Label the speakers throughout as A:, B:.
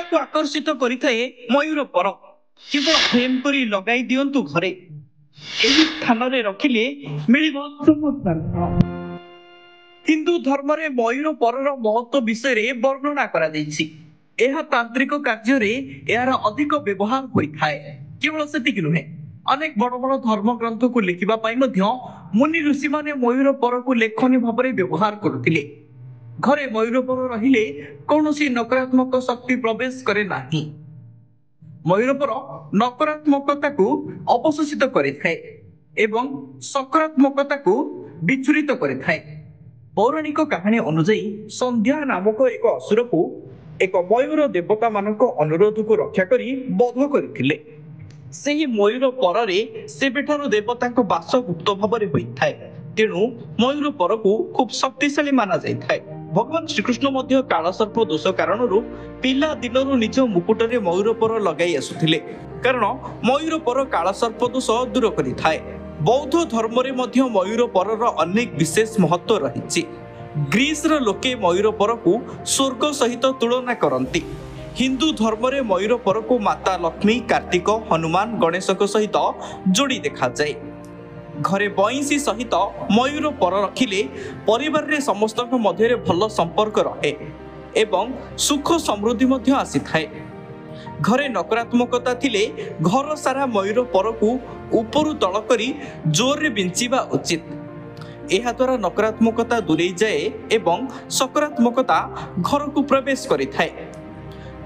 A: ପିଲାକୁ ଆକର୍ଷିତ କରିଥାଏ ମୟୂର ପର। କେବଳ ଫ୍ରେମ କରି ଲଗାଇ ଦିଅନ୍ତୁ ଘରେ, ଏହି ସ୍ଥାନରେ ରଖିଲେ ମିଳିବ ଚମତ୍କାର ଫଳ। ହିନ୍ଦୁ ଧର୍ମରେ ମୟୂର ପରର ମହତ୍ଵ ବିଷୟରେ ବର୍ଣ୍ଣନା କରାଯାଇଛି। ଏହା ତାନ୍ତ୍ରିକ କାର୍ଯ୍ୟରେ ଏହାର ଅଧିକ ବ୍ୟବହାର ହୋଇଥାଏ। କେବଳ ସେତିକି ନୁହେଁ, ଅନେକ ବଡ ବଡ ଧର୍ମ ଗ୍ରନ୍ଥକୁ ଲେଖିବା ପାଇଁ ମଧ୍ୟ ମୁନି ଋଷିମାନେ ମୟୂର ପରକୁ ଲେଖନୀ ଭାବରେ ବ୍ୟବହାର କରୁଥିଲେ। ଘରେ ମୟୂର ପର ରହିଲେ କୌଣସି ନକାରାତ୍ମକ ଶକ୍ତି ପ୍ରବେଶ କରେ ନାହିଁ। ମୟୂର ପର ନକାରାତ୍ମକତାକୁ ଅବଶୋଷିତ କରିଥାଏ ଏବଂ ସକାରାତ୍ମକତାକୁ ବିଚ୍ଛୁରିତ କରିଥାଏ। ପୌରାଣିକ କାହାଣୀ ଅନୁଯାୟୀ ସନ୍ଧ୍ୟା ନାମକ ଏକ ଅସୁରକୁ ଏକ ମୟୂର ଦେବତା ମାନଙ୍କ ଅନୁରୋଧକୁ ରକ୍ଷା କରି ବଧ କରିଥିଲେ। ସେହି ମୟୂର ପରରେ ସେବେଠାରୁ ଦେବତାଙ୍କ ବାସ ଗୁପ୍ତ ଭାବରେ ହୋଇଥାଏ। ତେଣୁ ମୟୂର ପରକୁ ଖୁବ୍ ଶକ୍ତିଶାଳୀ ମାନା ଯାଇଥାଏ। ଭଗବାନ ଶ୍ରୀକୃଷ୍ଣ ମଧ୍ୟ କାଳସର୍ପ ଦୋଷ କାରଣରୁ ପିଲା ଦିନରୁ ନିଜ ମୁକୁଟରେ ମୟୂର ପର ଲଗାଇ ଆସୁଥିଲେ, କାରଣ ମୟୂର ପର କାଳସର୍ପ ଦୋଷ ଦୂର କରିଥାଏ। ବୌଦ୍ଧ ଧର୍ମରେ ମଧ୍ୟ ମୟୂର ପରର ଅନେକ ବିଶେଷ ମହତ୍ଵ ରହିଛି। ଗ୍ରୀସର ଲୋକେ ମୟୂର ପରକୁ ସ୍ୱର୍ଗ ସହିତ ତୁଳନା କରନ୍ତି। ହିନ୍ଦୁ ଧର୍ମରେ ମୟୂର ପରକୁ ମାତା ଲକ୍ଷ୍ମୀ, କାର୍ତ୍ତିକ, ହନୁମାନ, ଗଣେଶଙ୍କ ସହିତ ଯୋଡ଼ି ଦେଖାଯାଏ। ଘରେ ବଇଁଶୀ ସହିତ ମୟୂର ପର ରଖିଲେ ପରିବାରରେ ସମସ୍ତଙ୍କ ମଧ୍ୟରେ ଭଲ ସମ୍ପର୍କ ରହେ ଏବଂ ସୁଖ ସମୃଦ୍ଧି ମଧ୍ୟ ଆସିଥାଏ। ଘରେ ନକାରାତ୍ମକତା ଥିଲେ ଘର ସାରା ମୟୂର ପରକୁ ଉପରୁ ତଳ କରି ଜୋରରେ ବିଞ୍ଚିବା ଉଚିତ। ଏହାଦ୍ୱାରା ନକାରାତ୍ମକତା ଦୂରେଇ ଯାଏ ଏବଂ ସକାରାତ୍ମକତା ଘରକୁ ପ୍ରବେଶ କରିଥାଏ।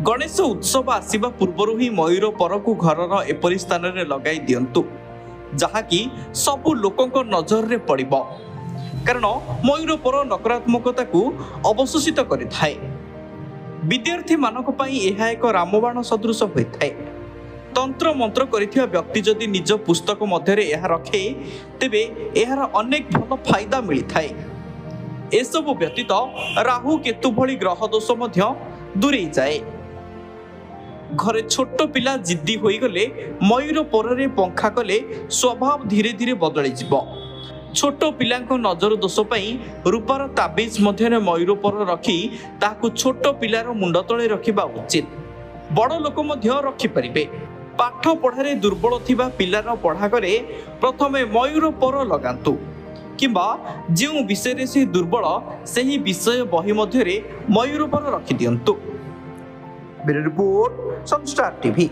A: ଗଣେଶ ଉତ୍ସବ ଆସିବା ପୂର୍ବରୁ ହିଁ ମୟୂର ପରକୁ ଘରର ଏପରି ସ୍ଥାନରେ ଲଗାଇ ଦିଅନ୍ତୁ, ଯାହାକି ସବୁ ଲୋକଙ୍କ ନଜରରେ ପଡ଼ିବ, କାରଣ ମୟୂର ପର ନକାରାତ୍ମକତାକୁ ଅବଶୋଷିତ କରିଥାଏ। ବିଦ୍ୟାର୍ଥୀମାନଙ୍କ ପାଇଁ ଏହା ଏକ ରାମବାଣ ସଦୃଶ ହୋଇଥାଏ। ତନ୍ତ୍ର ମନ୍ତ୍ର କରିଥିବା ବ୍ୟକ୍ତି ଯଦି ନିଜ ପୁସ୍ତକ ମଧ୍ୟରେ ଏହା ରଖେ, ତେବେ ଏହାର ଅନେକ ଭଲ ଫାଇଦା ମିଳିଥାଏ। ଏସବୁ ବ୍ୟତୀତ ରାହୁ କେତୁ ଭଳି ଗ୍ରହ ଦୋଷ ମଧ୍ୟ ଦୂରେଇ ଯାଏ। ଘରେ ଛୋଟ ପିଲା ଜିଦ୍ଦି ହୋଇଗଲେ ମୟୂର ପରରେ ପଙ୍ଖା କଲେ ସ୍ୱଭାବ ଧୀରେ ଧୀରେ ବଦଳିଯିବ। ଛୋଟ ପିଲାଙ୍କ ନଜର ଦୋଷ ପାଇଁ ରୂପାର ତାବିଜ ମଧ୍ୟରେ ମୟୂର ପର ରଖି ତାହାକୁ ଛୋଟ ପିଲାର ମୁଣ୍ଡ ତଳେ ରଖିବା ଉଚିତ। ବଡ଼ ଲୋକ ମଧ୍ୟ ରଖିପାରିବେ। ପାଠ ପଢ଼ାରେ ଦୁର୍ବଳ ଥିବା ପିଲାର ପଢ଼ାଘରେ ପ୍ରଥମେ ମୟୂର ପର ଲଗାନ୍ତୁ, କିମ୍ବା ଯେଉଁ ବିଷୟରେ ସେ ଦୁର୍ବଳ ସେହି ବିଷୟ ବହି ମଧ୍ୟରେ ମୟୂର ପର ରଖିଦିଅନ୍ତୁ। Bureau report, Sunstar TV.